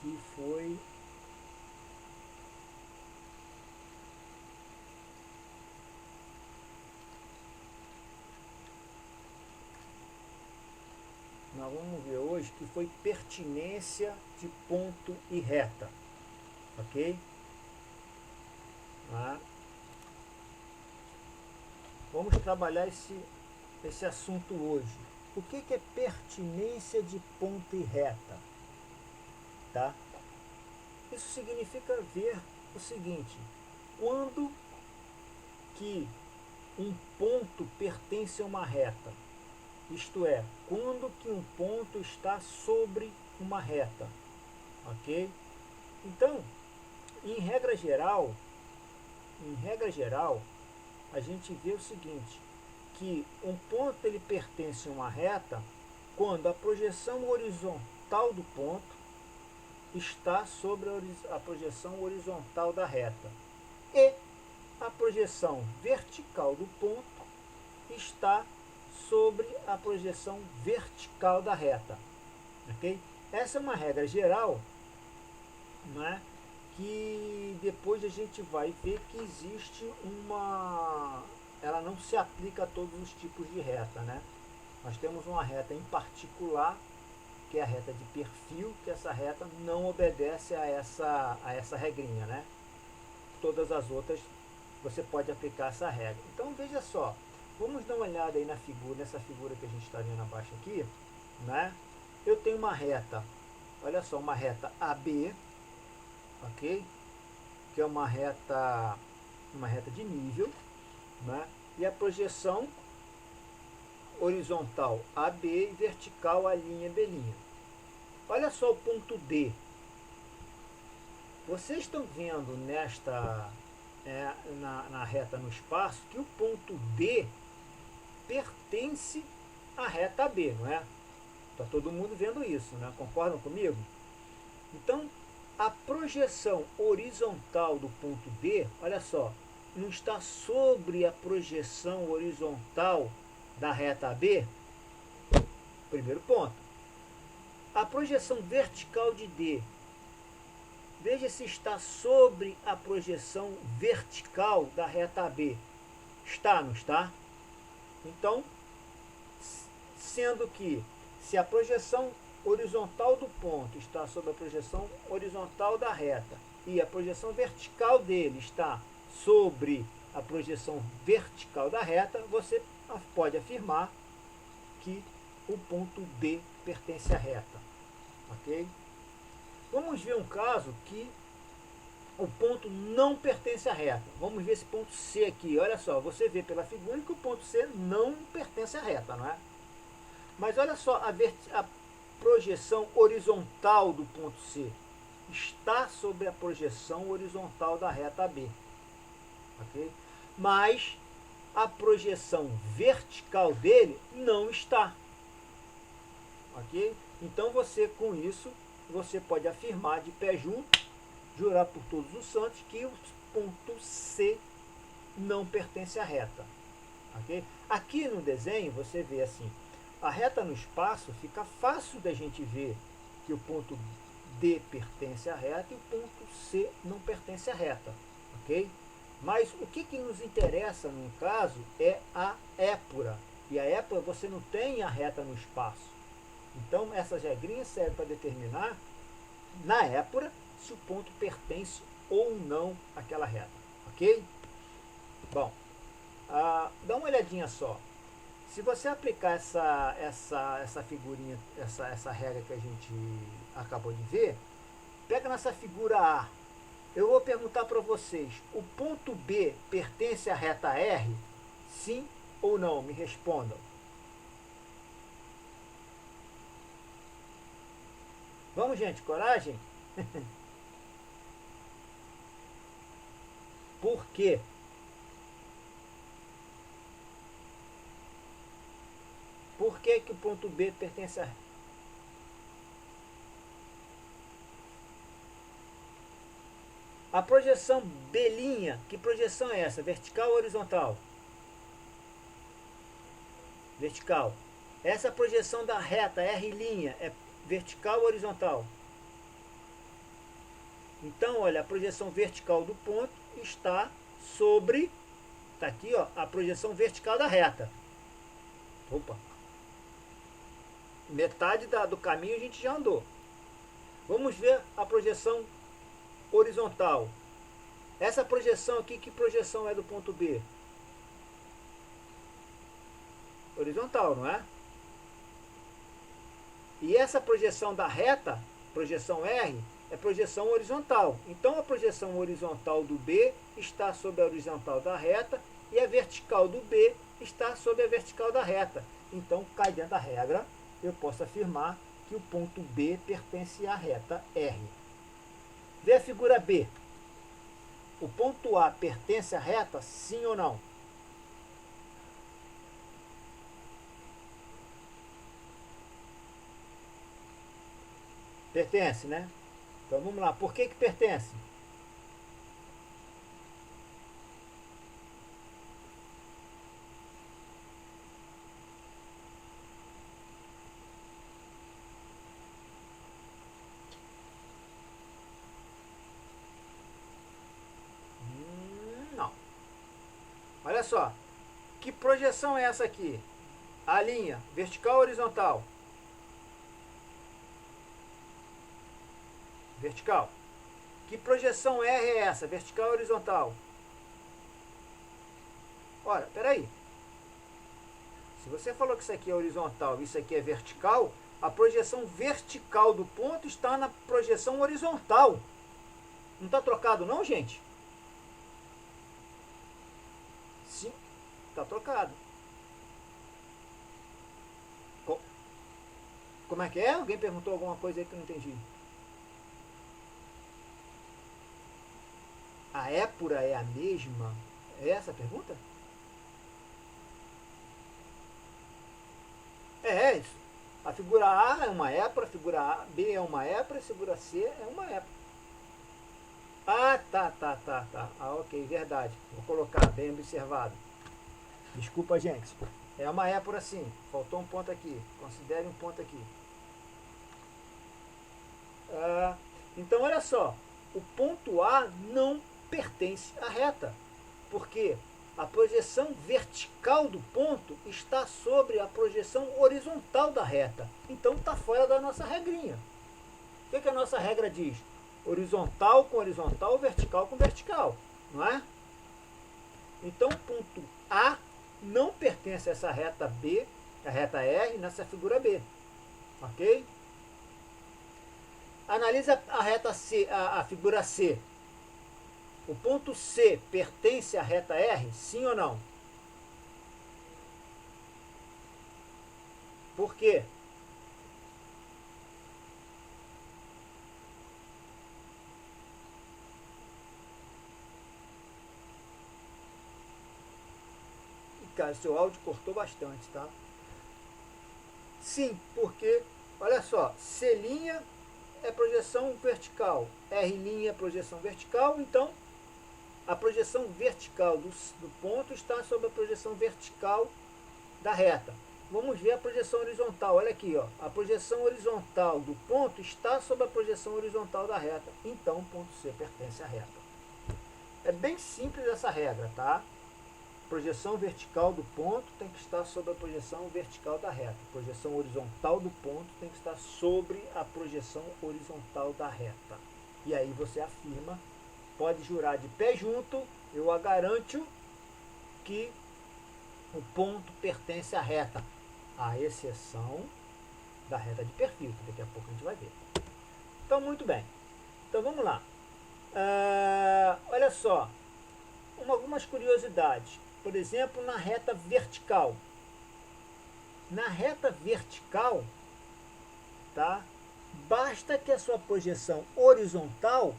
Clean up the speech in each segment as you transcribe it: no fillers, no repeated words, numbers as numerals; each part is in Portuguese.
que foi nós vamos ver hoje, que foi pertinência de ponto e reta, ok? Tá? Vamos trabalhar esse assunto hoje. O que é pertinência de ponto e reta? Tá? Isso significa ver o seguinte: quando que um ponto pertence a uma reta, isto é, quando que um ponto está sobre uma reta, ok? Então, em regra geral, a gente vê o seguinte, que um ponto ele pertence a uma reta quando a projeção horizontal do ponto está sobre a projeção horizontal da reta e a projeção vertical do ponto está sobre a projeção vertical da reta, ok? Essa é uma regra geral, né, que depois a gente vai ver que existe ela não se aplica a todos os tipos de reta, né? Nós temos uma reta em particular, que é a reta de perfil, que essa reta não obedece a essa regrinha, né? Todas as outras você pode aplicar essa regra. Então veja só, vamos dar uma olhada aí nessa figura que a gente está vendo abaixo aqui, né? Eu tenho uma reta, olha só, uma reta AB, ok? Que é uma reta de nível, né? E a projeção horizontal AB e vertical a linha B'. Olha só o ponto D. Vocês estão vendo na reta no espaço que o ponto D pertence à reta B, não é? Está todo mundo vendo isso, né? Concordam comigo? Então, a projeção horizontal do ponto D, olha só, não está sobre a projeção horizontal da reta AB? Primeiro ponto. A projeção vertical de D, veja se está sobre a projeção vertical da reta AB. Está, não está? Então, sendo que se a projeção horizontal do ponto está sobre a projeção horizontal da reta e a projeção vertical dele está sobre a projeção vertical da reta, você pode afirmar que o ponto D pertence à reta, ok? Vamos ver um caso que o ponto não pertence à reta. Vamos ver esse ponto C aqui. Olha só, você vê pela figura que o ponto C não pertence à reta, não é? Mas olha só a projeção horizontal do ponto C. Está sobre a projeção horizontal da reta B. Okay? Mas a projeção vertical dele não está. Ok? Então você, com isso, você pode afirmar de pé junto, jurar por todos os santos, que o ponto C não pertence à reta. Okay? Aqui no desenho você vê assim, a reta no espaço fica fácil da gente ver que o ponto D pertence à reta e o ponto C não pertence à reta. Ok? Mas o que nos interessa no caso é a épura. E a épura você não tem a reta no espaço. Então essas regrinhas servem para determinar na épura se o ponto pertence ou não àquela reta. Ok? Bom, dá uma olhadinha só. Se você aplicar essa figurinha, essa regra que a gente acabou de ver, pega nessa figura A. Eu vou perguntar para vocês, o ponto B pertence à reta R? Sim ou não? Me respondam. Vamos, gente, coragem? Por quê? Por que o ponto B pertence a... A projeção B', que projeção é essa? Vertical ou horizontal? Vertical. Essa projeção da reta R' é vertical ou horizontal? Então, olha, a projeção vertical do ponto está sobre, está aqui, ó, a projeção vertical da reta. Opa! Metade do caminho a gente já andou. Vamos ver a projeção horizontal. Essa projeção aqui, que projeção é do ponto B? Horizontal, não é? E essa projeção da reta, projeção R, é projeção horizontal. Então a projeção horizontal do B está sobre a horizontal da reta e a vertical do B está sobre a vertical da reta. Então cai dentro da regra, eu posso afirmar que o ponto B pertence à reta R. Vê a figura B. O ponto A pertence à reta, sim ou não? Pertence, né? Então vamos lá. Por que pertence? Não. Olha só. Que projeção é essa aqui? A linha vertical ou horizontal? Vertical. Que projeção R é essa? Vertical ou horizontal? Ora, peraí. Se você falou que isso aqui é horizontal e isso aqui é vertical, a projeção vertical do ponto está na projeção horizontal. Não está trocado não, gente? Sim, está trocado. Como é que é? Alguém perguntou alguma coisa aí que eu não entendi. A épura é a mesma? É essa a pergunta? É isso. A figura A é uma épora, a figura B é uma épora, a figura C é uma épora. Ah, tá. Ah, ok, verdade. Vou colocar bem observado. Desculpa, gente. É uma épora sim. Faltou um ponto aqui. Considere um ponto aqui. Ah, então, olha só. O ponto A não pertence à reta. Porque a projeção vertical do ponto está sobre a projeção horizontal da reta. Então está fora da nossa regrinha. O que a nossa regra diz? Horizontal com horizontal, vertical com vertical. Não é? Então o ponto A não pertence a essa reta B, a reta R, nessa figura B. Ok? Analisa a reta C, a figura C. O ponto C pertence à reta R, sim ou não? Por quê? Cara, seu áudio cortou bastante, tá? Sim, porque, olha só, C' é projeção vertical, R' é projeção vertical, então a projeção vertical do ponto está sobre a projeção vertical da reta. Vamos ver a projeção horizontal, olha aqui, ó. A projeção horizontal do ponto está sobre a projeção horizontal da reta, então o ponto C pertence à reta. É bem simples essa regra, tá? Projeção vertical do ponto tem que estar sobre a projeção vertical da reta. Projeção horizontal do ponto tem que estar sobre a projeção horizontal da reta. E aí você afirma, pode jurar de pé junto, eu a garanto que o ponto pertence à reta, à exceção da reta de perfil, que daqui a pouco a gente vai ver. Então, muito bem. Então, vamos lá. Olha só, algumas curiosidades. Por exemplo, na reta vertical. Na reta vertical, tá? Basta que a sua projeção horizontal,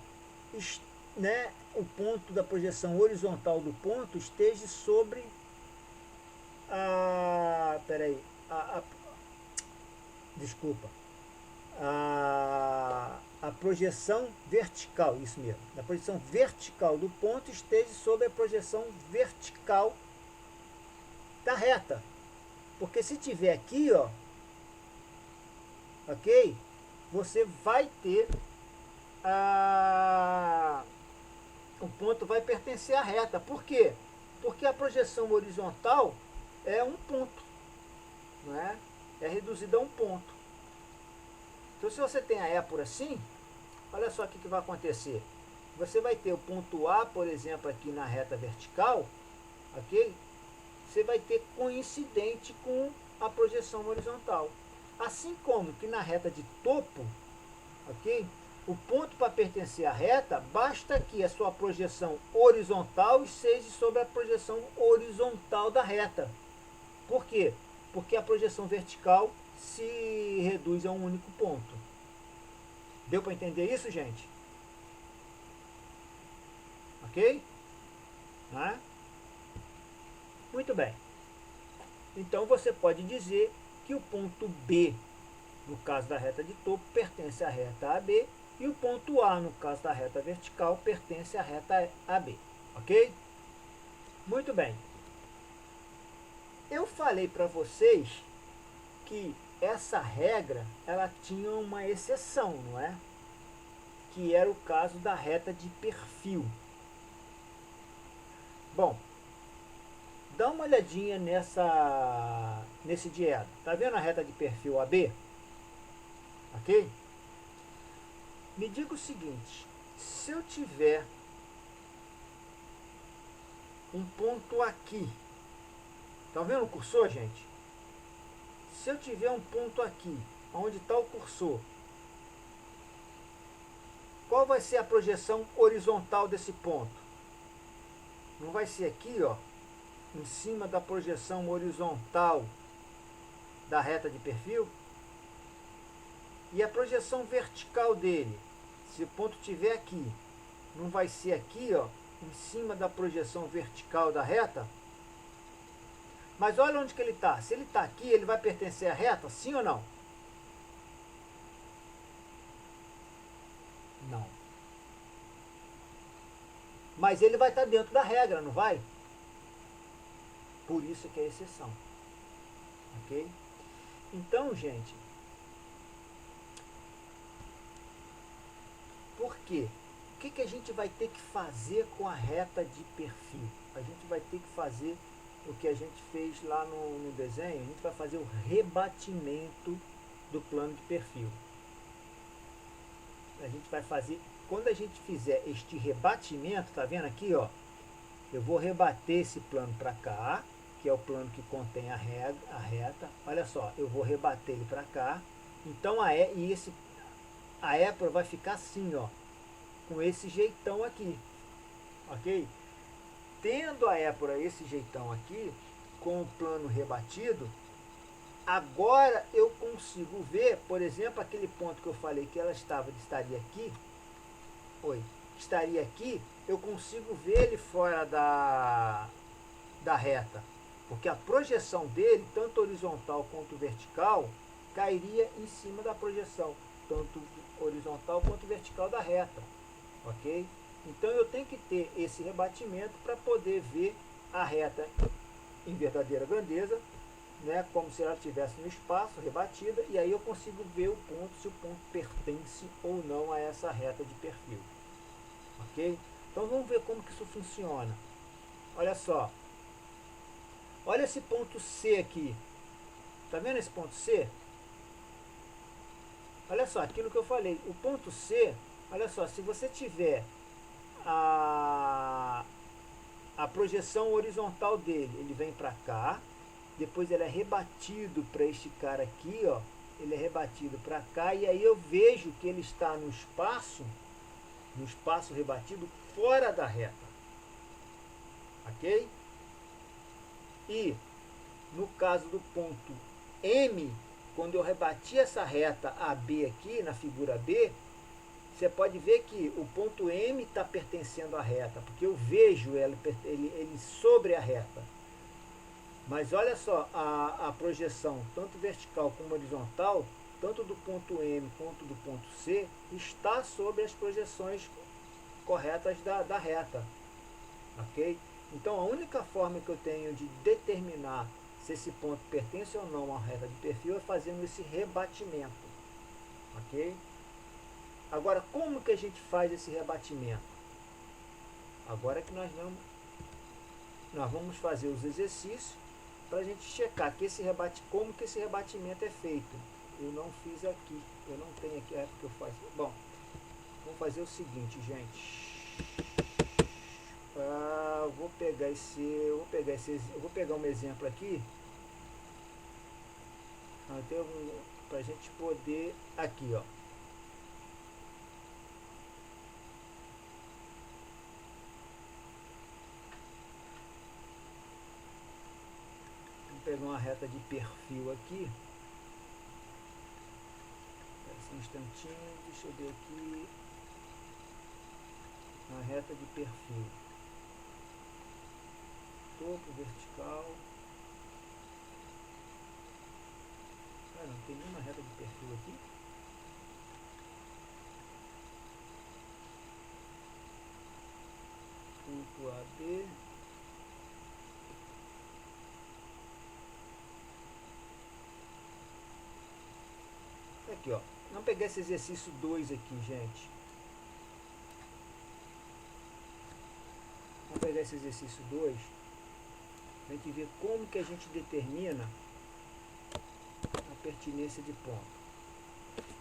né, o ponto da projeção horizontal do ponto esteja sobre desculpa, a projeção vertical, isso mesmo, a projeção vertical do ponto esteja sobre a projeção vertical da reta. Porque se tiver aqui, ó, ok, você vai ter o ponto vai pertencer à reta. Por quê? Porque a projeção horizontal é um ponto, não é? É reduzida a um ponto. Então, se você tem a E por assim, olha só o que vai acontecer. Você vai ter o ponto A, por exemplo, aqui na reta vertical, ok? Você vai ter coincidente com a projeção horizontal. Assim como que na reta de topo, ok? O ponto para pertencer à reta, basta que a sua projeção horizontal esteja sobre a projeção horizontal da reta. Por quê? Porque a projeção vertical se reduz a um único ponto. Deu para entender isso, gente? Ok? Né? Muito bem. Então você pode dizer que o ponto B, no caso da reta de topo, pertence à reta AB, e o ponto A, no caso da reta vertical, pertence à reta AB. Ok? Muito bem. Eu falei para vocês que essa regra ela tinha uma exceção, não é? Que era o caso da reta de perfil. Bom, dá uma olhadinha nesse diagrama. Tá vendo a reta de perfil AB? Ok? Me diga o seguinte, se eu tiver um ponto aqui, tá vendo o cursor, gente? Se eu tiver um ponto aqui, onde está o cursor, qual vai ser a projeção horizontal desse ponto? Não vai ser aqui, ó, em cima da projeção horizontal da reta de perfil? E a projeção vertical dele, se o ponto estiver aqui, não vai ser aqui, ó, em cima da projeção vertical da reta? Mas olha onde que ele está. Se ele está aqui, ele vai pertencer à reta, sim ou não? Não. Mas ele vai estar dentro da regra, não vai? Por isso que é exceção. Ok? Então, gente, por quê? O que a gente vai ter que fazer com a reta de perfil? A gente vai ter que fazer o que a gente fez lá no desenho. A gente vai fazer o rebatimento do plano de perfil. A gente vai fazer, quando a gente fizer este rebatimento, tá vendo aqui, ó? Eu vou rebater esse plano para cá, que é o plano que contém a reta. Olha só, eu vou rebater ele para cá. Então a épora vai ficar assim, ó, com esse jeitão aqui, ok? Tendo a épora esse jeitão aqui, com o plano rebatido, agora eu consigo ver, por exemplo, aquele ponto que eu falei que ela estaria aqui, estaria aqui, eu consigo ver ele fora da reta, porque a projeção dele, tanto horizontal quanto vertical, cairia em cima da projeção, tanto horizontal quanto vertical da reta, ok? Então eu tenho que ter esse rebatimento para poder ver a reta em verdadeira grandeza, né, como se ela estivesse no espaço, rebatida, e aí eu consigo ver o ponto, se o ponto pertence ou não a essa reta de perfil. Ok? Então vamos ver como que isso funciona. Olha só. Olha esse ponto C aqui. Tá vendo esse ponto C? Olha só, aquilo que eu falei. O ponto C, olha só, se você tiver a projeção horizontal dele, ele vem para cá, depois ele é rebatido para este cara aqui, ó, ele é rebatido para cá, e aí eu vejo que ele está no espaço rebatido fora da reta, ok? E no caso do ponto M, quando eu rebati essa reta AB aqui, na figura B, você pode ver que o ponto M está pertencendo à reta, porque eu vejo ele sobre a reta. Mas olha só, a projeção, tanto vertical como horizontal, tanto do ponto M quanto do ponto C, está sobre as projeções corretas da reta. Ok? Então a única forma que eu tenho de determinar se esse ponto pertence ou não à reta de perfil é fazendo esse rebatimento. Ok? Agora, como que a gente faz esse rebatimento? Agora que nós vamos fazer os exercícios para a gente checar que como que esse rebatimento é feito. Eu não fiz aqui, eu não tenho aqui, porque eu faço. Bom, vamos fazer o seguinte, gente. Eu vou pegar um exemplo aqui, para a gente poder, aqui ó. Vamos pegar uma reta de perfil aqui. Só um instantinho, deixa eu ver aqui. Uma reta de perfil. Topo vertical. Não tem nenhuma reta de perfil aqui. Ponto AB. Aqui ó. Vamos pegar esse exercício 2 aqui, gente. Vamos pegar esse exercício 2. Para a gente ver como que a gente determina a pertinência de ponto.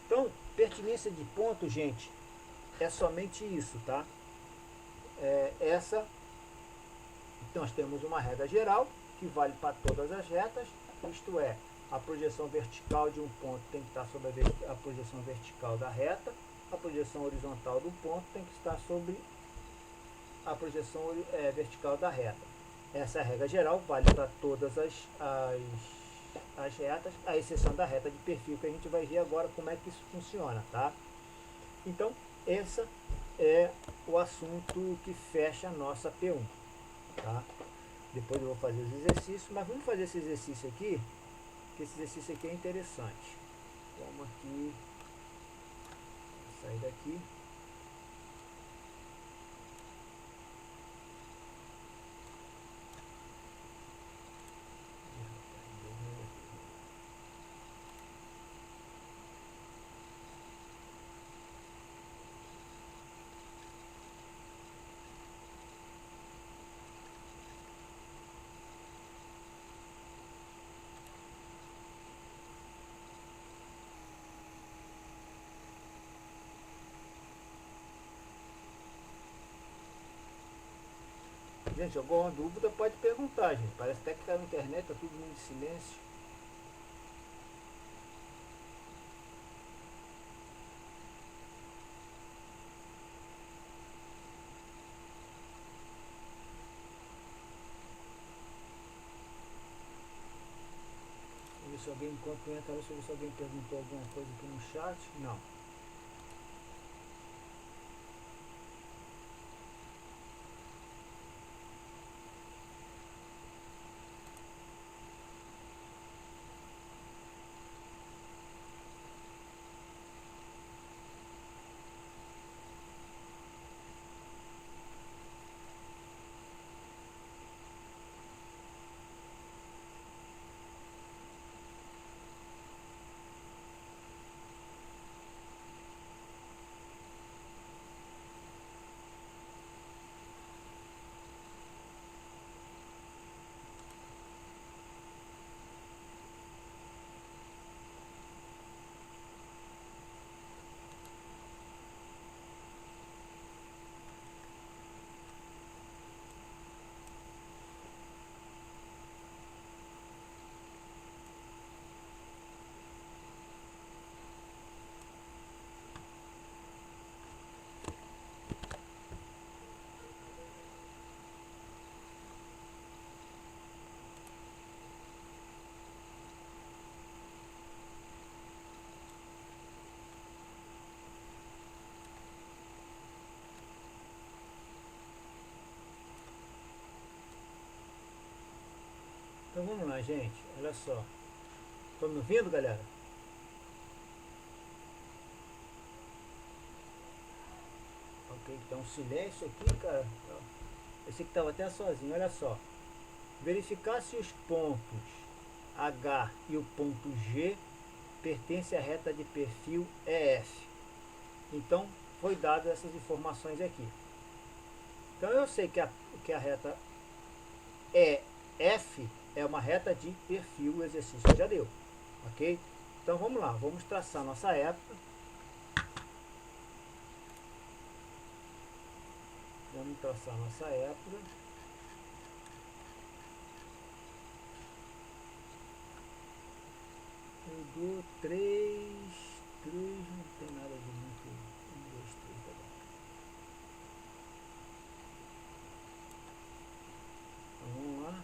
Então, pertinência de ponto, gente, é somente isso, tá? Nós temos uma regra geral que vale para todas as retas, isto é, a projeção vertical de um ponto tem que estar sobre a projeção vertical da reta, a projeção horizontal do ponto tem que estar sobre a projeção vertical da reta. Essa é a regra geral, vale para todas as retas, à exceção da reta de perfil, que a gente vai ver agora como é que isso funciona, tá? Então, esse é o assunto que fecha a nossa P1, tá? Depois eu vou fazer os exercícios, mas vamos fazer esse exercício aqui, que esse exercício aqui é interessante. Vamos aqui, vou sair daqui. Gente, alguma dúvida pode perguntar, gente. Parece até que está na internet, está todo mundo em silêncio. Vamos ver se alguém, enquanto entra, deixa eu ver se alguém perguntou alguma coisa aqui no chat. Não. Então vamos lá, gente. Olha só. Estão me ouvindo, galera? Ok, então silêncio aqui, cara. Esse que estava até sozinho, olha só. Verificar se os pontos H e o ponto G pertencem à reta de perfil EF. Então, foi dado essas informações aqui. Então, eu sei que a reta EF é uma reta de perfil, o exercício já deu. Ok? Então, vamos lá. Vamos traçar nossa época. Vamos traçar nossa época. Eu dou 3, não tem nada de muito. 1, 2, 3, tá bom. Então vamos lá.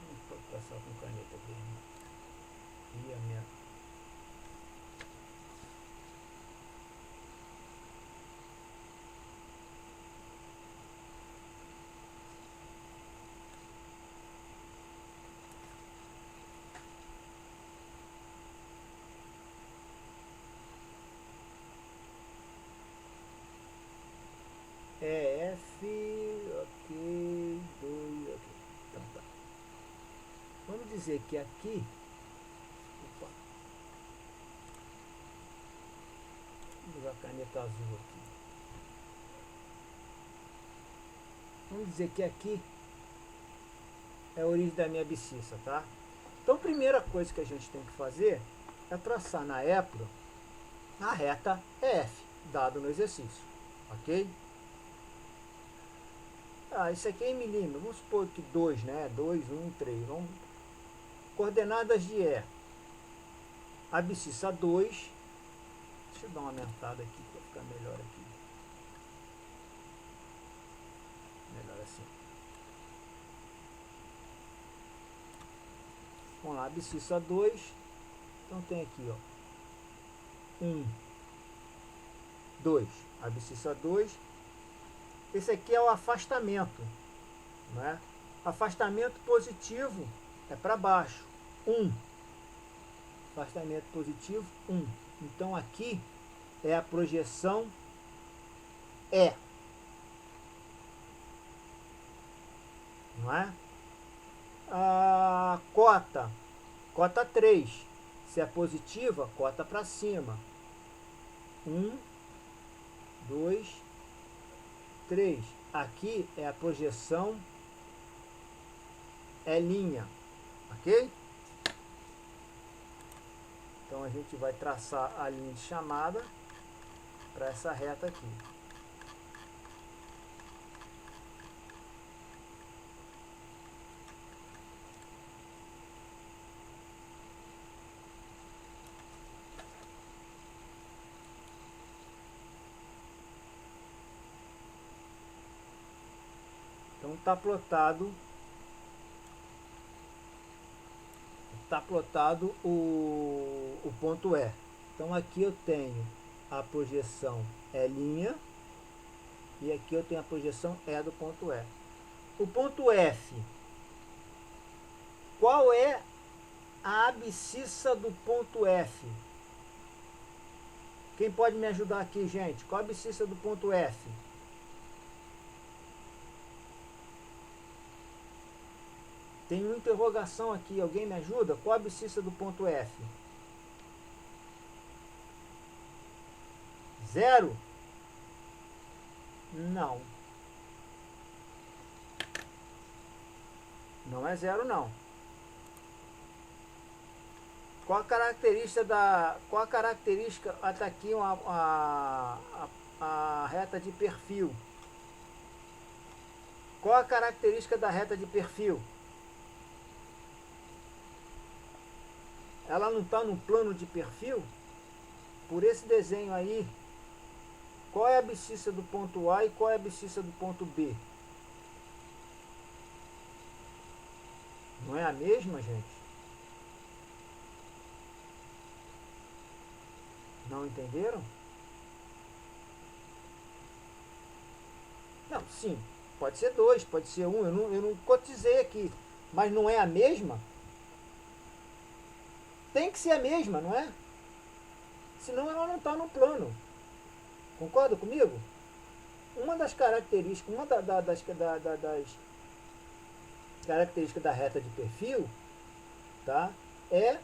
Vamos passar com caneta vermelha. E a minha. É F, ok, 2, ok. Então tá. Vamos dizer que aqui. Opa. Vamos usar a caneta azul aqui. Vamos dizer que aqui é a origem da minha abscissa, tá? Então, a primeira coisa que a gente tem que fazer é traçar na época a reta EF, dado no exercício, ok? Isso aqui é em milímetros, vamos supor que 2, né? 2, 1, 3. Vamos... Coordenadas de E. Abscissa 2. Deixa eu dar uma aumentada aqui para ficar melhor aqui. Melhor assim. Vamos lá, abscissa 2. Então tem aqui, ó. 1, 2. Abscissa 2. Esse aqui é o afastamento, né? Afastamento positivo é para baixo, 1. Afastamento positivo, 1. Então aqui é a projeção E. Não é? A cota 3. Se é positiva, cota para cima. 1, 2, 3. Aqui é a projeção E', ok? Então a gente vai traçar a linha de chamada para essa reta aqui. Então está plotado o ponto E. Então aqui eu tenho a projeção E' e aqui eu tenho a projeção E do ponto E. O ponto F, qual é a abscissa do ponto F? Quem pode me ajudar aqui, gente? Qual a abscissa do ponto F? Tem uma interrogação aqui, alguém me ajuda? Qual a abscissa do ponto F? 0? Não. Não é 0 não. Qual a característica da... Qual a característica... Está aqui a reta de perfil. Qual a característica da reta de perfil? Ela não está no plano de perfil? Por esse desenho aí, qual é a abscissa do ponto A e qual é a abscissa do ponto B? Não é a mesma, gente? Não entenderam? Não, sim. Pode ser 2, pode ser 1. Eu não cotizei aqui. Mas não é a mesma? Tem que ser a mesma, não é? Senão ela não está no plano. Concorda comigo? Uma das características, das características da reta de perfil, tá, é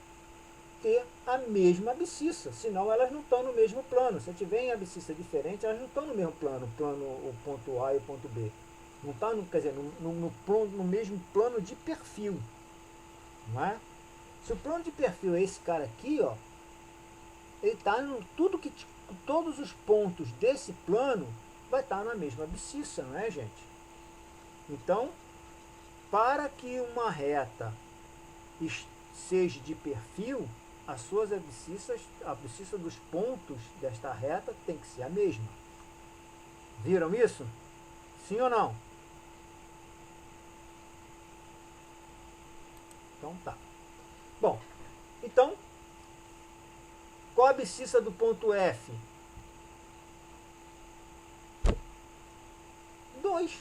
ter a mesma abscissa, senão elas não estão no mesmo plano. Se tiver em abscissa diferente, elas não estão no mesmo plano, o ponto A e o ponto B. Não está, quer dizer, no mesmo plano de perfil. Não é? Se o plano de perfil é esse cara aqui, ó, ele está em todos os pontos desse plano vai estar na mesma abscissa, não é, gente? Então, para que uma reta seja de perfil, as suas abscissas, a abscissa dos pontos desta reta tem que ser a mesma. Viram isso? Sim ou não? Então tá. Bom, então, qual a abscissa do ponto F? 2.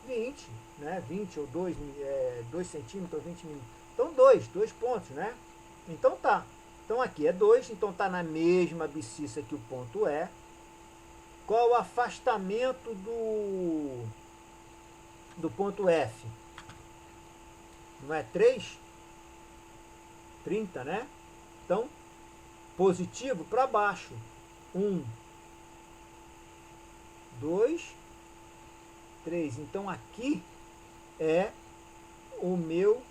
20, né? 20 ou 2 centímetros, 20 milímetros. Então 2 pontos, né? Então tá. Então aqui é 2, então tá na mesma abscissa que o ponto E. Qual o afastamento do ponto F? Não é 3? 30, né? Então, positivo para baixo. 1, 2, 3. Então aqui é o meu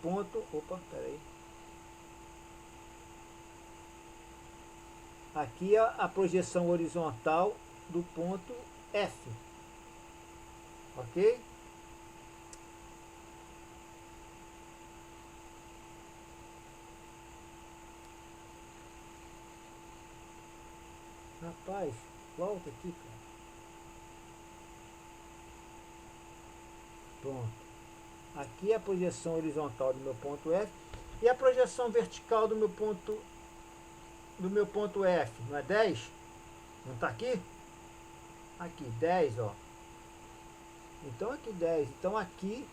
ponto. Opa, peraí. Aqui é a projeção horizontal do ponto F. Ok? Rapaz, volta aqui, cara. Pronto. Aqui é a projeção horizontal do meu ponto F e a projeção vertical do meu ponto F. Não é 10? Não está aqui? Aqui, 10, ó. Então aqui 10. Então aqui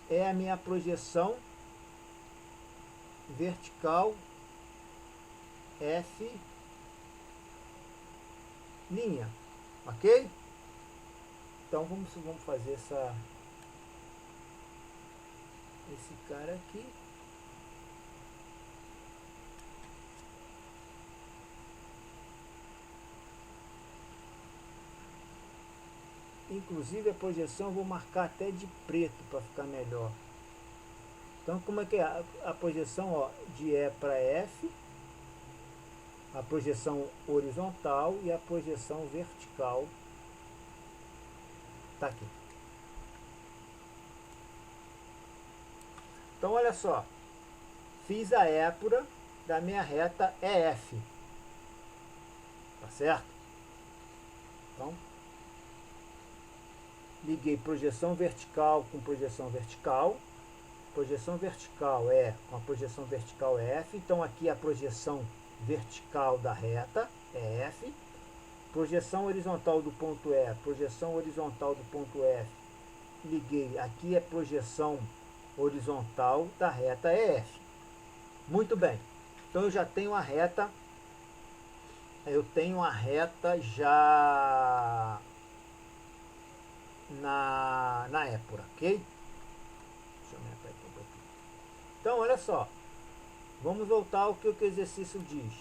é a minha projeção vertical F linha. Ok? Então vamos fazer esse cara aqui. Inclusive a projeção eu vou marcar até de preto para ficar melhor. Então como é que é a projeção, ó, de E para F, a projeção horizontal e a projeção vertical está aqui. Então olha só, fiz a épura da minha reta EF, tá certo? Então liguei projeção vertical com projeção vertical é com a projeção vertical F, então aqui a projeção vertical da reta é F, projeção horizontal do ponto E, projeção horizontal do ponto F, liguei, aqui é projeção horizontal da reta EF. Muito bem, então eu já tenho a reta, já na épura, ok? Deixa eu me apertar um pouquinho. Então, olha só, vamos voltar ao que o exercício diz.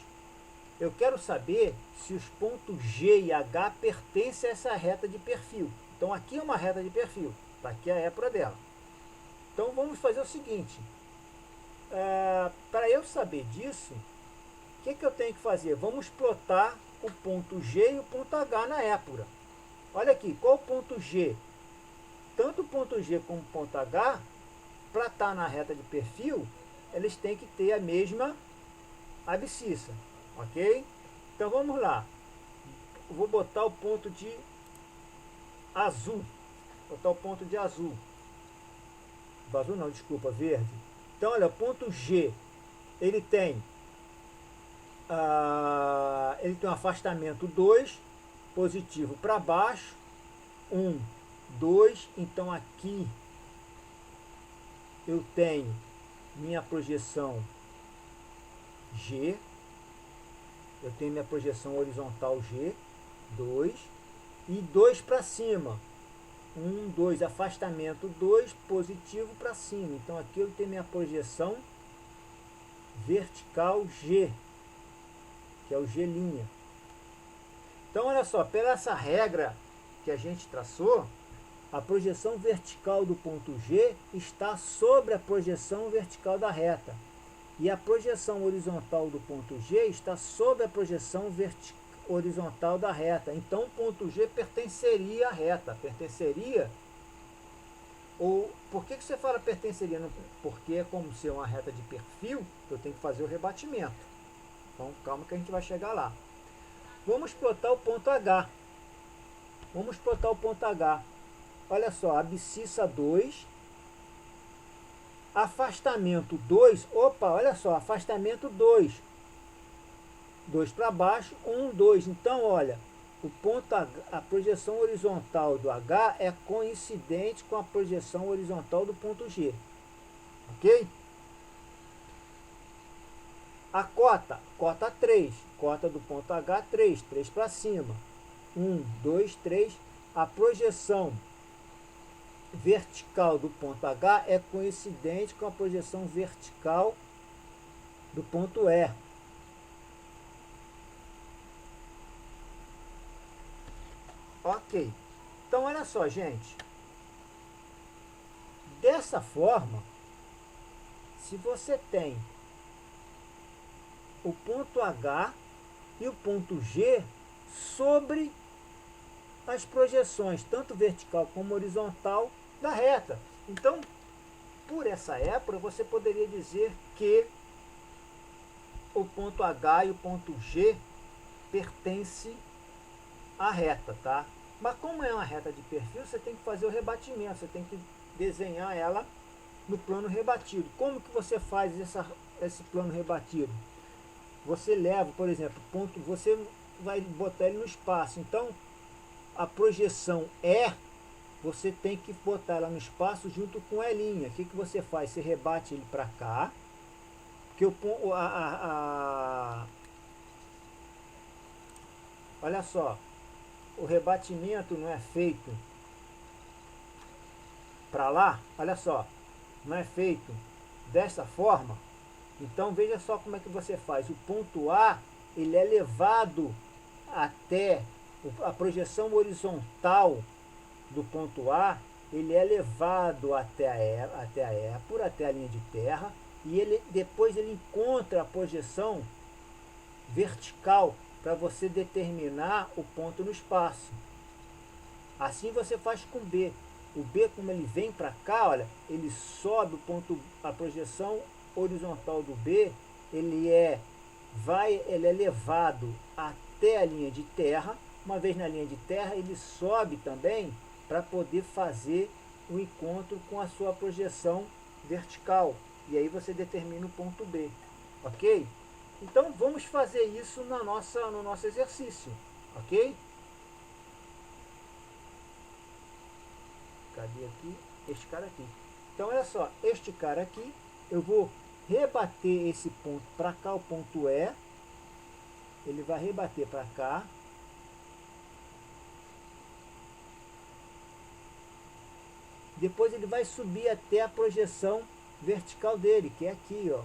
Eu quero saber se os pontos G e H pertencem a essa reta de perfil. Então, aqui é uma reta de perfil, está aqui a épura dela. Então, vamos fazer o seguinte. Para eu saber disso, o que eu tenho que fazer? Vamos plotar o ponto G e o ponto H na épura. Olha aqui, qual o ponto G? Tanto o ponto G como o ponto H, para estar na reta de perfil, eles têm que ter a mesma abscissa, ok? Então vamos lá. Eu vou botar o ponto de azul. Azul não, desculpa, verde. Então olha, o ponto G, ele tem um afastamento 2, positivo para baixo, 1, 2, então aqui eu tenho minha projeção G, eu tenho minha projeção horizontal G, 2, e 2 para cima, 1, 2, afastamento 2, positivo para cima. Então aqui eu tenho minha projeção vertical G, que é o G'. Então olha só, pela essa regra que a gente traçou, a projeção vertical do ponto G está sobre a projeção vertical da reta. E a projeção horizontal do ponto G está sobre a projeção horizontal da reta. Então o ponto G pertenceria à reta. Pertenceria. Ou por que você fala pertenceria? Porque é como ser uma reta de perfil, eu tenho que fazer o rebatimento. Então calma que a gente vai chegar lá. Vamos plotar o ponto H. Vamos plotar o ponto H. Olha só, abscissa 2, afastamento 2, opa, olha só, afastamento 2. 2 para baixo, 1, 2. Então, olha, o ponto H, a projeção horizontal do H é coincidente com a projeção horizontal do ponto G. Ok? A cota 3, cota do ponto H 3 para cima. 1, 2, 3. A projeção vertical do ponto H é coincidente com a projeção vertical do ponto E. Ok. Então, olha só, gente. Dessa forma, se você tem o ponto H e o ponto G sobre as projeções, tanto vertical como horizontal, da reta. Então, por essa época, você poderia dizer que o ponto H e o ponto G pertencem à reta, tá? Mas como é uma reta de perfil, você tem que fazer o rebatimento, você tem que desenhar ela no plano rebatido. Como que você faz esse plano rebatido? Você leva, por exemplo, ponto, você vai botar ele no espaço. Então, a projeção E, você tem que botar ela no espaço junto com a linha. O que você faz? Você rebate ele para cá, porque olha só, o rebatimento não é feito para lá, olha só, não é feito dessa forma. Então veja só como é que você faz. O ponto A, ele é levado até a projeção horizontal do ponto A, ele é levado até a Épora, até a linha de terra, e depois ele encontra a projeção vertical para você determinar o ponto no espaço. Assim você faz com B. O B, como ele vem para cá, olha, ele sobe a projeção horizontal do B, ele é levado até a linha de terra. Uma vez na linha de terra, ele sobe também para poder fazer o encontro com a sua projeção vertical. E aí você determina o ponto B. Ok? Então vamos fazer isso no nosso exercício. Ok? Cadê aqui? Este cara aqui. Então olha só, este cara aqui, eu vou rebater esse ponto para cá, o ponto E. Ele vai rebater para cá. Depois ele vai subir até a projeção vertical dele, que é aqui, ó.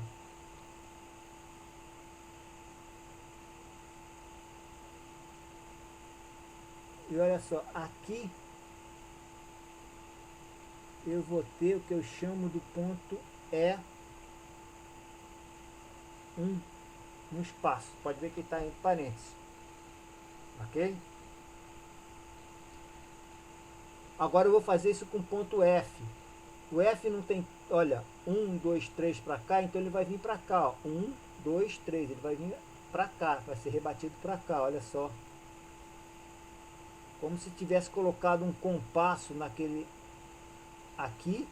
E olha só, aqui eu vou ter o que eu chamo do ponto E1 no espaço. Pode ver que está em parênteses. Ok? Agora eu vou fazer isso com o ponto F. O F não tem, olha, 1, 2, 3 para cá, então ele vai vir para cá, ó. 1, 2, 3, ele vai vir para cá, vai ser rebatido para cá, olha só. Como se tivesse colocado um compasso naquele aqui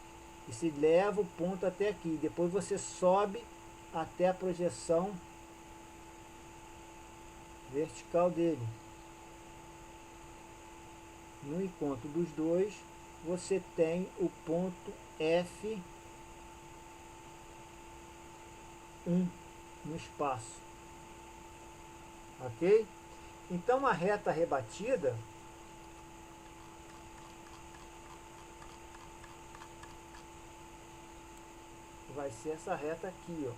e se leva o ponto até aqui. Depois você sobe até a projeção vertical dele. No encontro dos dois, você tem o ponto F1 no espaço. Ok? Então a reta rebatida, vai ser essa reta aqui, ó.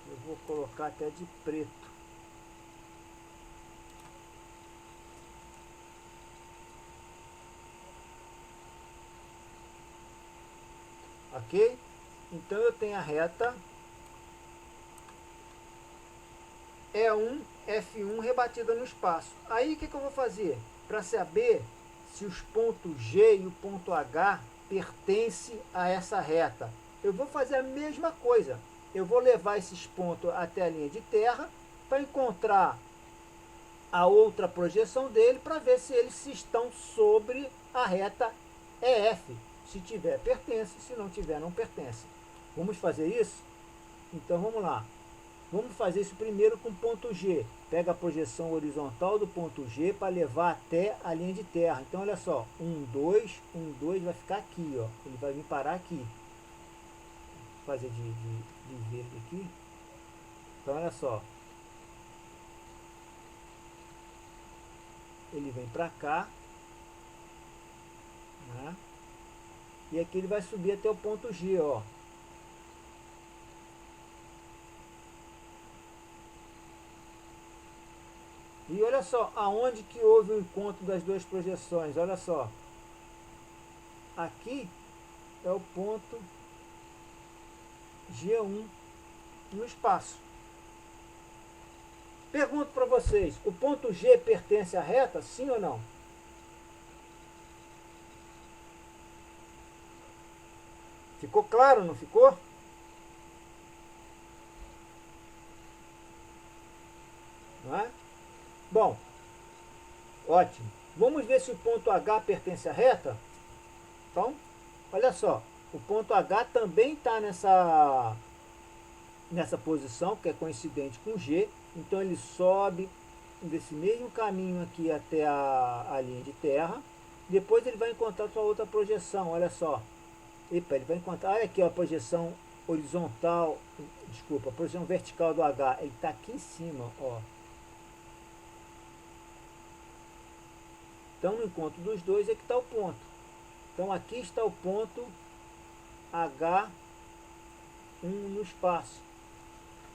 Eu vou colocar até de preto. Ok? Então eu tenho a reta E1, F1 rebatida no espaço. Aí o que eu vou fazer? Para saber se os pontos G e o ponto H pertencem a essa reta. Eu vou fazer a mesma coisa. Eu vou levar esses pontos até a linha de terra para encontrar a outra projeção dele para ver se eles estão sobre a reta EF. Se tiver, pertence. Se não tiver, não pertence. Vamos fazer isso? Então vamos lá. Vamos fazer isso primeiro com o ponto G. Pega a projeção horizontal do ponto G para levar até a linha de terra. Então olha só, 1, 2 vai ficar aqui, ó. Ele vai vir parar aqui. Vou fazer de verde aqui. Então olha só. Ele vem para cá, né? E aqui ele vai subir até o ponto G, ó. E olha só, aonde que houve o encontro das duas projeções, olha só. Aqui é o ponto G1 no espaço. Pergunto para vocês, o ponto G pertence à reta, sim ou não? Ficou claro, não ficou? Não é? Bom, ótimo. Vamos ver se o ponto H pertence à reta? Então, olha só, o ponto H também está nessa posição, que é coincidente com G. Então ele sobe desse mesmo caminho aqui até a linha de terra. Depois ele vai encontrar sua outra projeção, olha só. Epa, ele vai encontrar, olha aqui ó, a projeção horizontal, desculpa, a projeção vertical do H. Ele está aqui em cima, ó. Então no encontro dos dois é que está o ponto. Então aqui está o ponto H1 no espaço.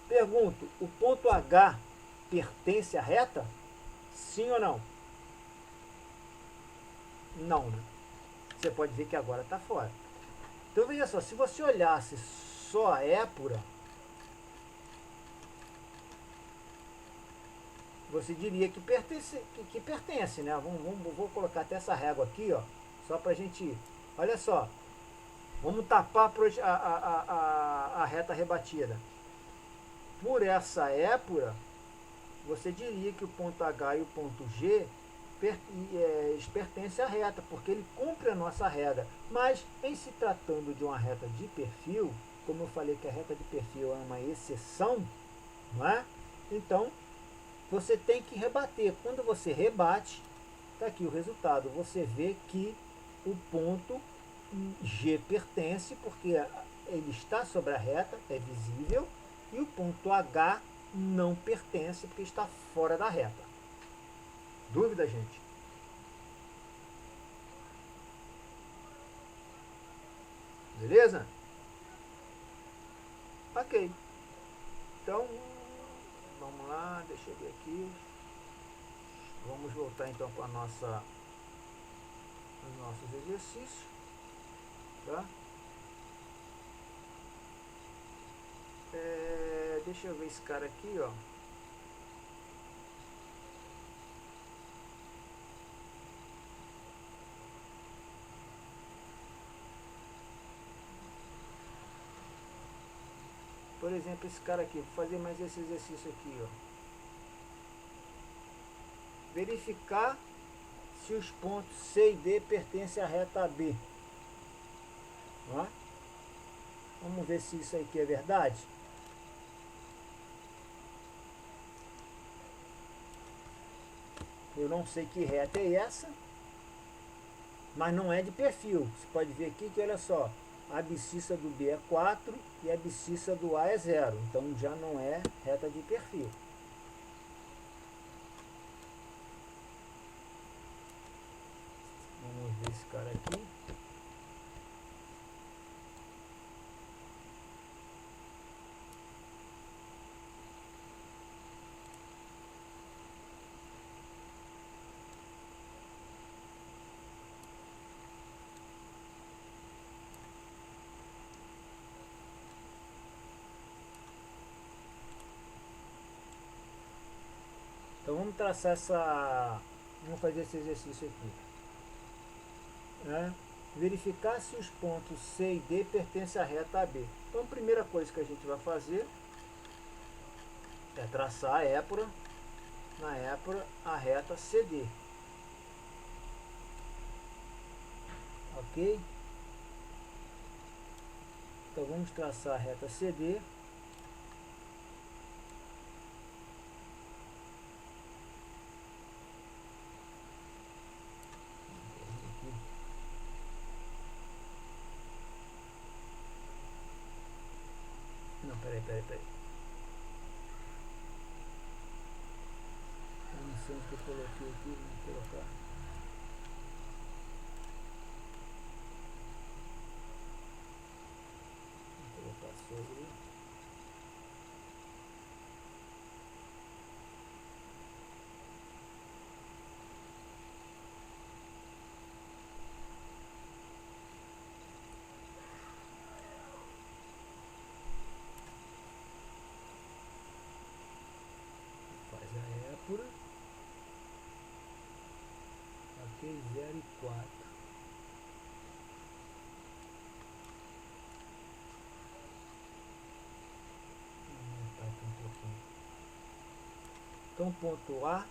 Pergunto, o ponto H pertence à reta? Sim ou não? Não, né? Você pode ver que agora está fora. Então veja só, se você olhasse só a épura, você diria que pertence, né? Vou colocar até essa régua aqui, ó, só para a gente... Olha só, vamos tapar a reta rebatida. Por essa épura, você diria que o ponto H e o ponto G eles pertencem à reta, porque ele cumpre a nossa regra. Mas, em se tratando de uma reta de perfil, como eu falei que a reta de perfil é uma exceção, não é? Então, você tem que rebater. Quando você rebate, está aqui o resultado. Você vê que o ponto G pertence, porque ele está sobre a reta, é visível, e o ponto H não pertence, porque está fora da reta. Dúvida, gente? Beleza? Ok. Então, vamos lá, deixa eu ver aqui. Vamos voltar então para os nossos exercícios. Tá? Deixa eu ver esse cara aqui, ó. Por exemplo, esse cara aqui, vou fazer mais esse exercício aqui, ó. Verificar se os pontos C e D pertencem à reta B. Ó. Vamos ver se isso aqui é verdade. Eu não sei que reta é essa, mas não é de perfil. Você pode ver aqui que, olha só, a abscissa do B é 4 e a abscissa do A é 0. Então já não é reta de perfil. Vamos Esse cara aqui. Então vamos traçar essa. Vamos fazer esse exercício aqui. Né? Verificar se os pontos C e D pertencem à reta AB. Então a primeira coisa que a gente vai fazer é traçar a épura, na épura a reta CD. Ok? Então vamos traçar a reta CD. Não, peraí. Eu não sei onde que eu coloquei aqui, vamos colocar. Vou colocar sobre. Faz a épura. Ok, 0 e 4. Vou aumentar aqui um pouquinho. Então ponto A.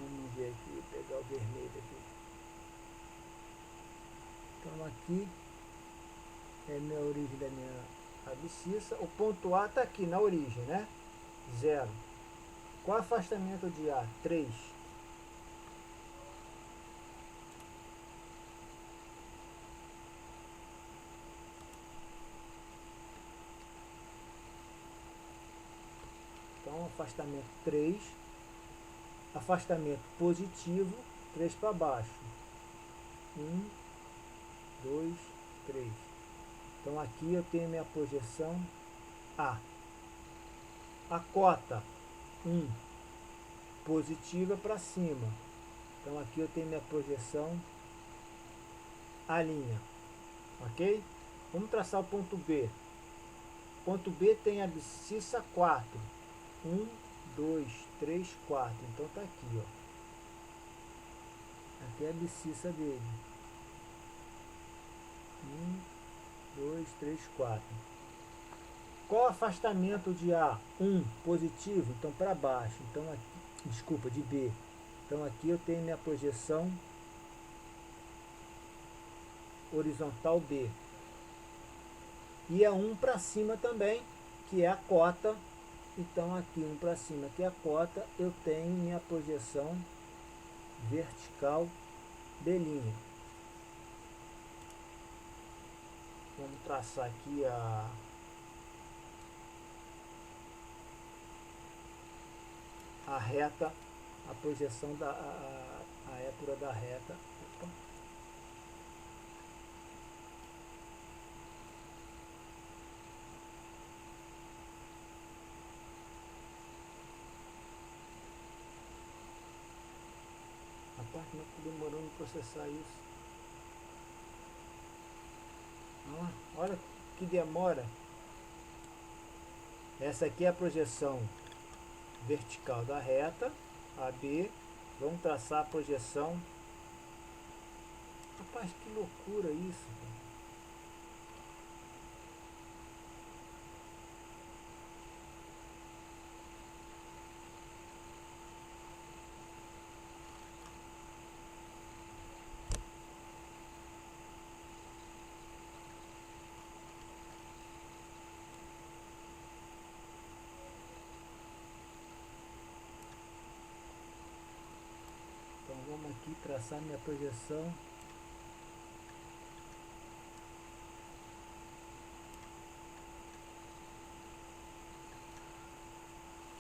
Vamos ver aqui, vou pegar o vermelho aqui. Então aqui é minha origem da minha abscissa. O ponto A está aqui na origem, né? 0. Qual é o afastamento de A? 3. Então afastamento 3. Afastamento positivo, 3 para baixo. 1, 2, 3. Então aqui eu tenho minha projeção A. A cota 1, positiva para cima. Então aqui eu tenho minha projeção A'. Ok? Vamos traçar o ponto B. Ponto B tem a abscissa 4. 1, 2, 3, 4. Então está aqui, ó. Aqui é a abscissa dele. 1, 2, 3, 4. Qual o afastamento de A? 1, positivo, então para baixo. Então aqui, desculpa, de B. Então aqui eu tenho minha projeção horizontal B. E é 1 para cima também, que é a cota. Então aqui 1 para cima, que é a cota, eu tenho minha projeção vertical B'. Vamos traçar aqui a reta, a projeção da a épura da reta. Opa. Rapaz, como é que tá demorando para processar isso? Ah, olha que demora. Essa aqui é a projeção vertical da reta, AB. Vamos traçar a projeção. Rapaz, que loucura isso. Então vamos aqui traçar minha projeção.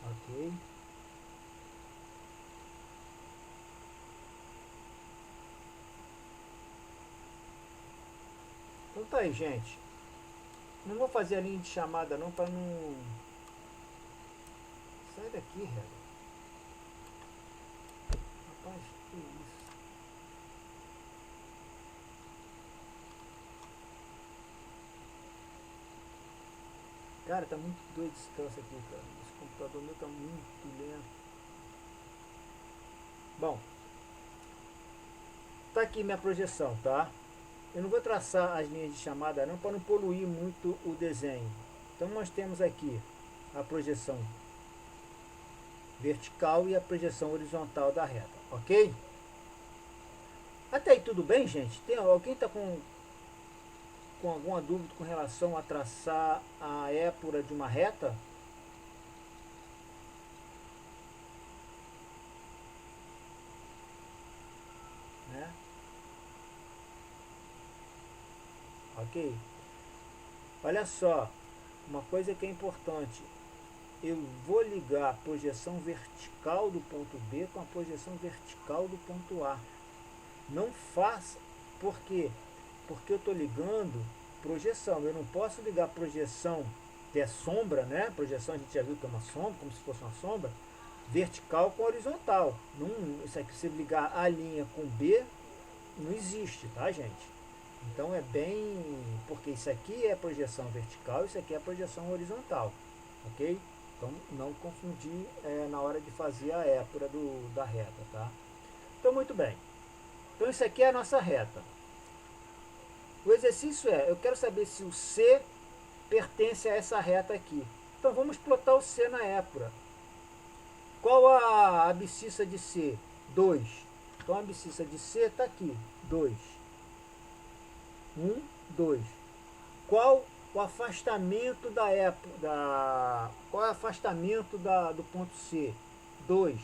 Ok. tá aí, gente. Não vou fazer a linha de chamada não, para não... Sai daqui, régua. Rapaz, que isso? Cara, tá muito doido esse troço aqui, cara. Esse computador meu tá muito lento. Bom, tá aqui minha projeção, tá? Eu não vou traçar as linhas de chamada não, para não poluir muito o desenho. Então nós temos aqui a projeção vertical e a projeção horizontal da reta, ok? Até aí tudo bem, gente? Tem alguém está com alguma dúvida com relação a traçar a épura de uma reta? Né? Ok? Olha só, uma coisa que é importante. Eu vou ligar a projeção vertical do ponto B com a projeção vertical do ponto A. Não faça, por quê? Porque eu estou ligando projeção. Eu não posso ligar projeção, que é sombra, né? Projeção a gente já viu que é uma sombra, como se fosse uma sombra, vertical com horizontal. Não, isso aqui, se ligar A linha com B, não existe, tá, gente? Então é bem... Porque isso aqui é projeção vertical, isso aqui é projeção horizontal, ok? Então não confundir na hora de fazer a épura da reta, tá? Então muito bem. Então isso aqui é a nossa reta. O exercício é, eu quero saber se o C pertence a essa reta aqui. Então vamos plotar o C na épura. Qual a abscissa de C? 2. Então a abscissa de C está aqui, 2. 1, 2. Qual o afastamento da épura? Qual é o afastamento do ponto C? 2.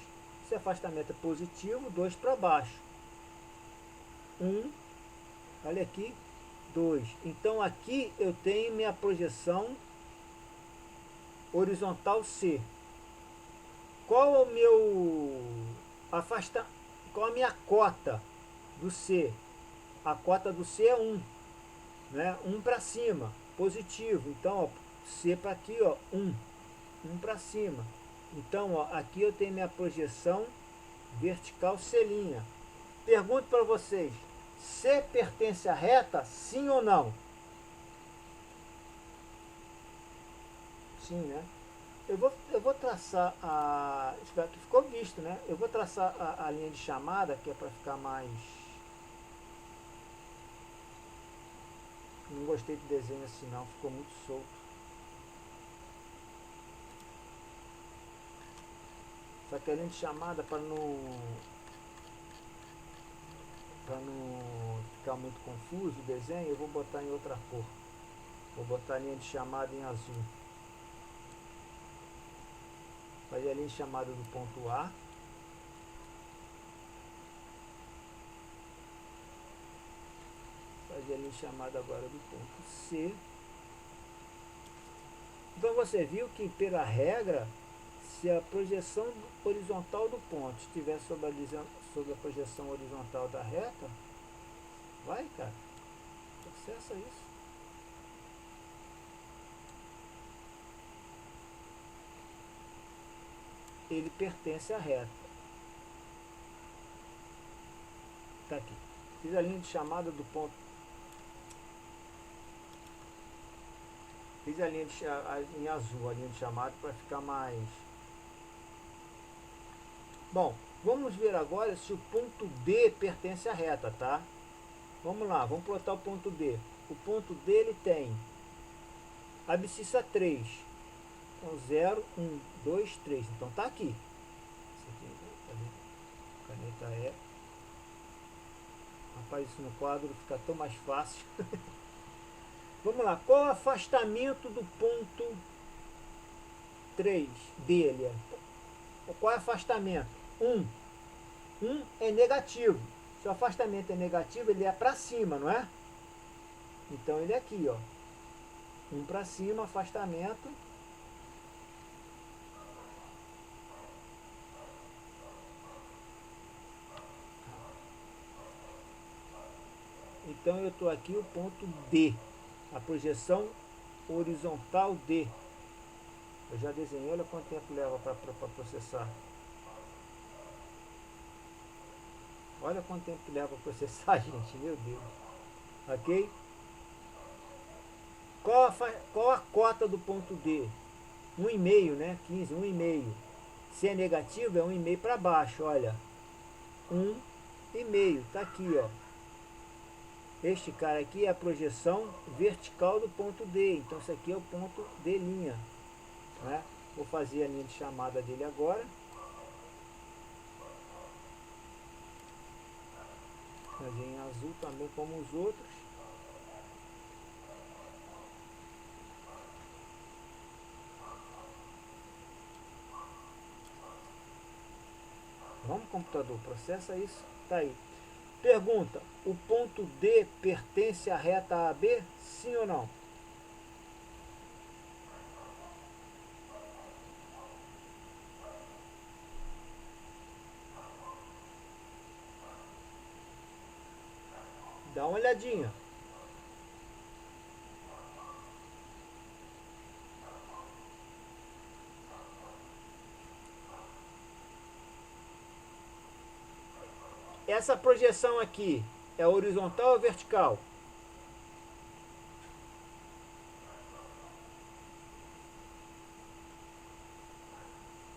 Esse afastamento é positivo, 2 para baixo. 1, olha aqui, 2. Então aqui eu tenho minha projeção horizontal C. Qual é o meu qual a minha cota do C? A cota do C é 1, né? 1 para cima, positivo. Então, ó, C para aqui, ó, 1 para cima. Então, ó, aqui eu tenho minha projeção vertical C'. Pergunto para vocês, C pertence à reta, sim ou não? Sim, né? Eu vou traçar a... Espero que ficou visto, né? Eu vou traçar a linha de chamada, que é para ficar mais... Não gostei do desenho assim não, ficou muito solto. Só que a linha de chamada, para não ficar muito confuso o desenho, eu vou botar em outra cor. Vou botar a linha de chamada em azul. Fazer a linha de chamada do ponto A. Fazer a linha de chamada agora do ponto C. Então você viu que pela regra, se a projeção horizontal do ponto estiver sobre a projeção horizontal da reta, vai, cara, acessa isso. Ele pertence à reta. Tá aqui. Fiz a linha de chamada do ponto. Fiz a linha em azul, a linha de chamada, para ficar mais... Bom, vamos ver agora se o ponto D pertence à reta, tá? Vamos lá, vamos plotar o ponto D. O ponto D ele tem abscissa 3. Então 0, 1, 2, 3. Então tá aqui. Isso aqui, caneta E. Rapaz, isso no quadro fica tão mais fácil. Vamos lá, qual o afastamento do ponto 3 dele? Qual é o afastamento? 1. 1 é negativo. Se o afastamento é negativo, ele é para cima, não é? Então ele é aqui, ó. 1 para cima, afastamento. Então eu estou aqui o ponto D. a projeção horizontal D. Eu já desenhei, olha quanto tempo leva para processar. Olha quanto tempo leva para processar, gente, meu Deus. Ok? Qual a cota do ponto D? 1,5, né? 15, 1,5. Se é negativo, é 1,5 para baixo, olha. 1,5, tá aqui, ó. Este cara aqui é a projeção vertical do ponto D. Então, isso aqui é o ponto D', né? Vou fazer a linha de chamada dele agora. Fazer em azul também, como os outros. Vamos, computador, processa isso. Tá aí. Pergunta: o ponto D pertence à reta AB? Sim ou não? Dá uma olhadinha. Essa projeção aqui é horizontal ou vertical?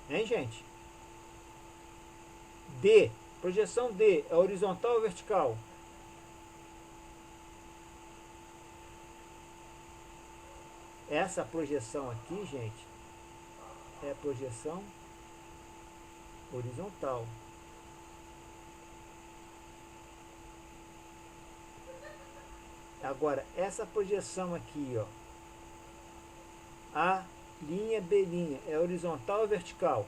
Hein, gente? D. Projeção D é horizontal ou vertical? Essa projeção aqui, gente, é a projeção horizontal. Agora, essa projeção aqui, ó, A', B', é horizontal ou vertical?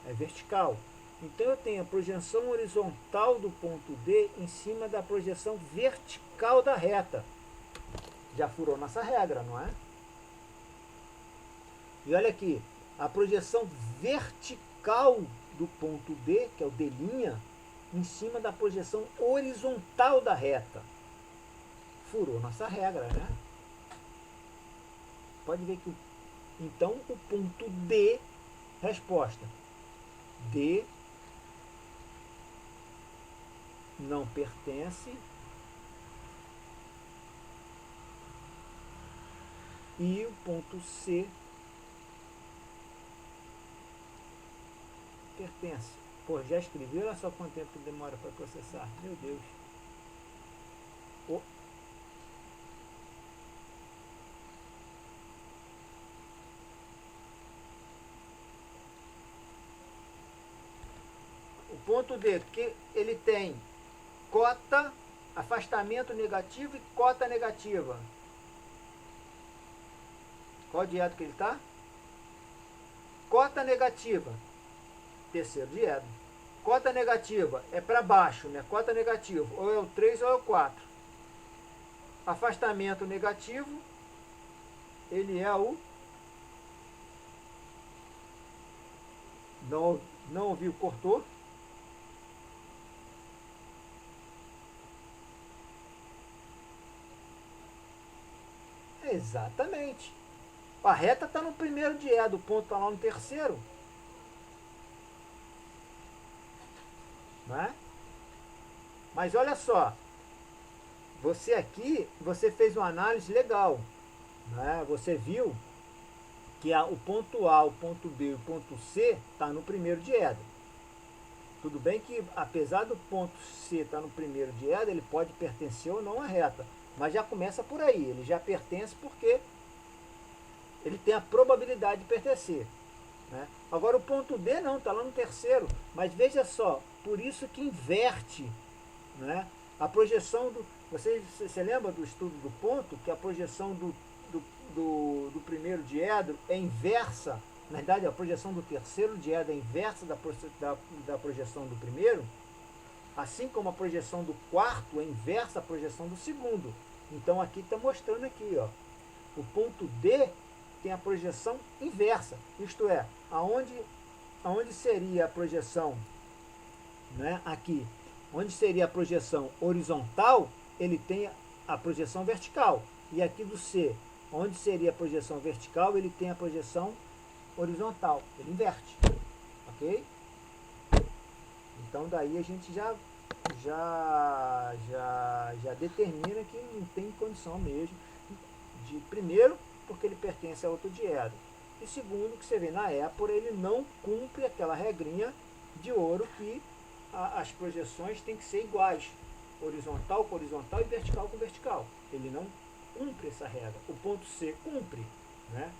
É vertical. Então eu tenho a projeção horizontal do ponto D em cima da projeção vertical da reta. Já furou nossa regra, não é? E olha aqui, a projeção vertical do ponto D, que é o D', em cima da projeção horizontal da reta. Furou nossa regra, né? Pode ver que então o ponto D, resposta, D não pertence e o ponto C pertence. Pô, já escrevi, olha só quanto tempo demora para processar. Meu Deus. Oh. O ponto D, que ele tem cota, afastamento negativo e cota negativa. Qual diedo que ele está? Cota negativa. Terceiro diedo. Cota negativa é para baixo, né? Cota negativa, ou é o 3 ou é o 4. Afastamento negativo, ele é o... Não ouviu, cortou. Exatamente. A reta está no primeiro diedo, o ponto está lá no terceiro. Não é? Mas olha só, você aqui, você fez uma análise legal. Né? Você viu que o ponto A, o ponto B e o ponto C está no primeiro diedo. Tudo bem que, apesar do ponto C estar no primeiro diedo, ele pode pertencer ou não à reta. Mas já começa por aí, ele já pertence porque ele tem a probabilidade de pertencer. Né? Agora o ponto D não, está lá no terceiro. Mas veja só, por isso que inverte, né? A projeção do... Você lembra do estudo do ponto? Que a projeção do primeiro diedro é inversa. Na verdade, a projeção do terceiro diedro é inversa da projeção do primeiro. Assim como a projeção do quarto é inversa à projeção do segundo. Então aqui está mostrando aqui, ó, o ponto D tem a projeção inversa. Isto é, aonde seria a projeção, né, aqui, onde seria a projeção horizontal, ele tem a projeção vertical. E aqui do C, onde seria a projeção vertical, ele tem a projeção horizontal. Ele inverte. Ok? Então daí a gente já determina que não tem condição mesmo de, primeiro, porque ele pertence a outro diedro. E segundo, que você vê na épora, ele não cumpre aquela regrinha de ouro que as projeções têm que ser iguais. Horizontal com horizontal e vertical com vertical. Ele não cumpre essa regra. O ponto C cumpre, né?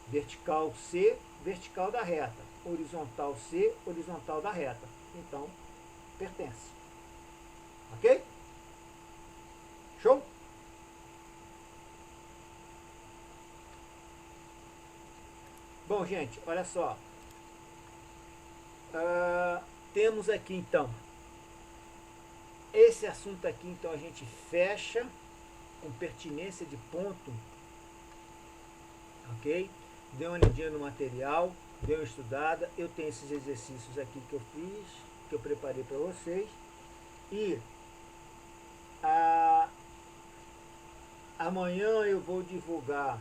Vertical C, vertical da reta. Horizontal C, horizontal da reta. Então, pertence. Ok? Show? Bom, gente, olha só. Temos aqui, então, esse assunto aqui, então, a gente fecha com pertinência de ponto. Ok? Dê uma olhadinha no material, dê uma estudada. Eu tenho esses exercícios aqui que eu fiz, que eu preparei para vocês. E amanhã eu vou divulgar.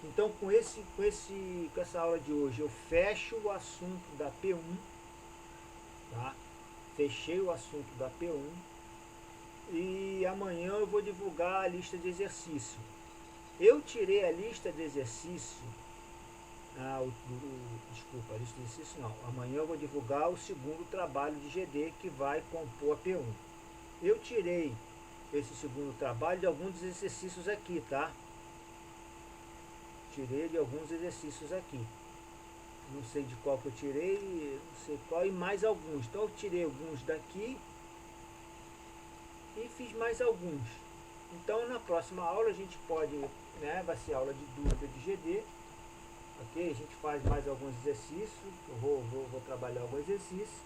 Então, com essa aula de hoje, eu fecho o assunto da P1, tá? Fechei o assunto da P1 e amanhã eu vou divulgar a lista de exercício. Eu tirei a lista de exercício, desculpa, a lista de exercício não. Amanhã eu vou divulgar o segundo trabalho de GD que vai compor a P1. Eu tirei esse segundo trabalho de alguns dos exercícios aqui, tá? Tirei de alguns exercícios aqui. Não sei de qual que eu tirei, não sei qual, e mais alguns. Então eu tirei alguns daqui e fiz mais alguns. Então na próxima aula a gente pode, né, vai ser aula de dúvida de GD. Ok? A gente faz mais alguns exercícios. Eu vou trabalhar alguns exercícios.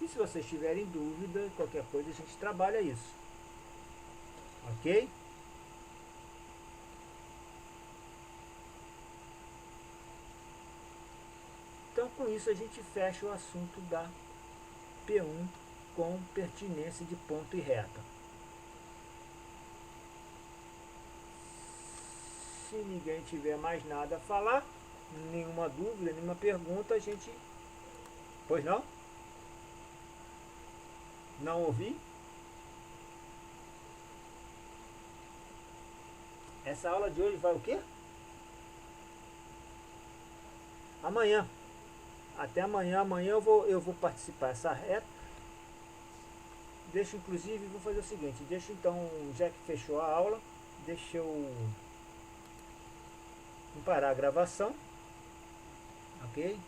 E se vocês tiverem dúvida, qualquer coisa a gente trabalha isso. Ok? Então com isso a gente fecha o assunto da P1 com pertinência de ponto e reta. Se ninguém tiver mais nada a falar, nenhuma dúvida, nenhuma pergunta, a gente... Pois não? Não ouvi? Essa aula de hoje vai o quê? Amanhã. Até amanhã. Amanhã eu vou participar dessa reta. Deixa, inclusive, vou fazer o seguinte. Deixa então, já que fechou a aula, deixa eu parar a gravação. Ok?